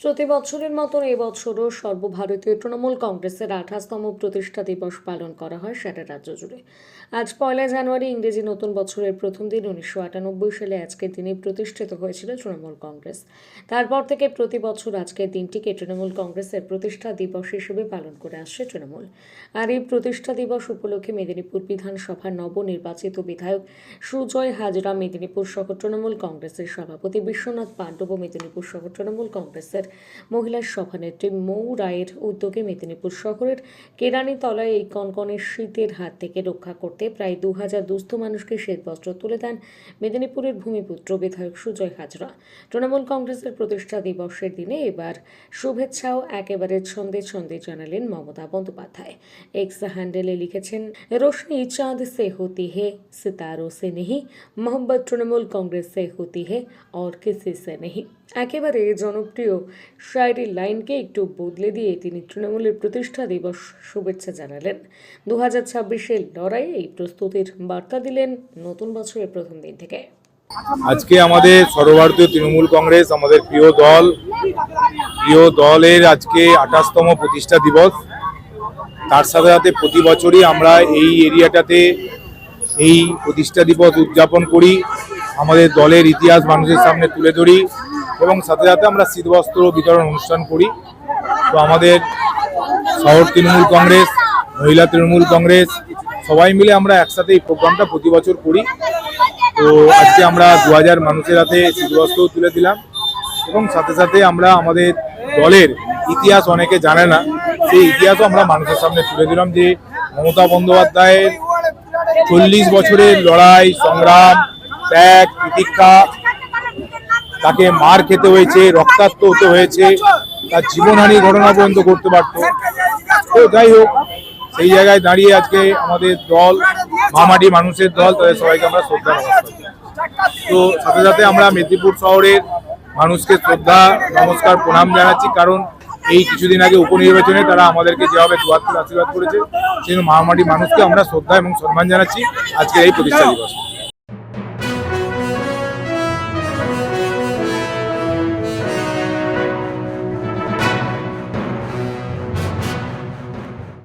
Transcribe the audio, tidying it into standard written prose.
প্রতি বছরের মতন এবছরও সর্বভারতীয় তৃণমূল কংগ্রেসের 28তম প্রতিষ্ঠা দিবস পালন করা হয় সারা রাজ্য জুড়ে। আজ 1 জানুয়ারি ইংরেজি নতুন বছরের প্রথম দিন। 1998 সালে আজকের দিনে প্রতিষ্ঠিত হয়েছিল তৃণমূল কংগ্রেস। তারপর থেকে প্রতি বছর আজকের দিনটিকে তৃণমূল কংগ্রেসের প্রতিষ্ঠা দিবস হিসেবে পালন করে আসছে তৃণমূল। আর এই প্রতিষ্ঠা দিবস উপলক্ষে মেদিনীপুর বিধানসভার নবনির্বাচিত বিধায়ক সুজয় হাজরা, মেদিনীপুর সহ তৃণমূল কংগ্রেসের সভাপতি বিশ্বনাথ পাণ্ডব ও মেদিনীপুর সহ তৃণমূল কংগ্রেসের মহিলা সভানেত্রী মৌ রায়ের উদ্যোগে মেদিনীপুর শহরের কেরানীতলায় এই কনকনে শীতের হাত থেকে রক্ষা করতে প্রায় 2000 দুস্থ মানুষকে শ্বেতবস্ত্র তুলে দেন মেদিনীপুরের ভূমিপুত্র বিধায়ক সুজয় হাজরা। তৃণমূল কংগ্রেসের প্রতিষ্ঠা দিবসের দিনে এবার শুভেচ্ছাও একেবারে ছন্দে ছন্দে জানালেন মমতা বন্দ্যোপাধ্যায়। এক্স হ্যান্ডেলে লিখেছেন, रोशनी चांद से होती है, सितारों से नहीं, मोहब्बत तृणमूल कांग्रेस से होती है और किसी से नहीं। একেবারে জনপ্রিয় শায়রির লাইনকে একটু বদলে দিয়ে তিনি তৃণমূলের প্রতিষ্ঠা দিবস শুভেচ্ছা জানালেন। 2026-এর লড়াইয়ে এই প্রস্তুতির বার্তা দিলেন নতুন বছরের প্রথম দিন থেকে। আজকে আমাদের সর্বভারতীয় তৃণমূল কংগ্রেস, আমাদের প্রিয় দলের আজকে 28তম প্রতিষ্ঠা দিবস। তার সাথে সাথে প্রতি বছরই আমরা এই এরিয়াটাতে এই প্রতিষ্ঠা দিবস উদযাপন করি, আমাদের দলের ইতিহাস মানুষের সামনে তুলে ধরি এবং সাথে সাথে আমরা শীতবস্ত্র বিতরণ অনুষ্ঠান করি। তো আমাদের শহর তৃণমূল কংগ্রেস, মহিলা তৃণমূল কংগ্রেস সবাই মিলে আমরা একসাথে এই প্রোগ্রামটা প্রতি বছর করি। তো আজকে আমরা 2000 মানুষের হাতে শীতবস্ত্র তুলে দিলাম এবং সাথে সাথে আমরা আমাদের দলের ইতিহাস অনেকে জানে না, সেই ইতিহাসও আমরা মানুষের সামনে তুলে দিলাম যে মমতা বন্দ্যোপাধ্যায়ের 40 বছরের লড়াই সংগ্রাম, ত্যাগ, প্রতীক্ষা, তাকে মার খেতে হয়েছে, রক্তাক্ত হতে হয়েছে, তার জীবনহানি ঘটনা পর্যন্ত করতে পারত। তো যাই হোক, সেই জায়গায় দাঁড়িয়ে আজকে আমাদের দল মামাটি মানুষের দল, তাদের সবাইকে আমরা শ্রদ্ধা নমস্কার। তো সাথে সাথে আমরা মেদিনীপুর শহরের মানুষকে শ্রদ্ধা নমস্কার প্রণাম জানাচ্ছি, কারণ এই কিছুদিন আগে উপনির্বাচনে তারা আমাদেরকে যেভাবে দুয়ার আশীর্বাদ করেছে, সেই মহামাটি মানুষকে আমরা শ্রদ্ধা এবং সম্মান জানাচ্ছি আজকের এই প্রতিষ্ঠা দিবস।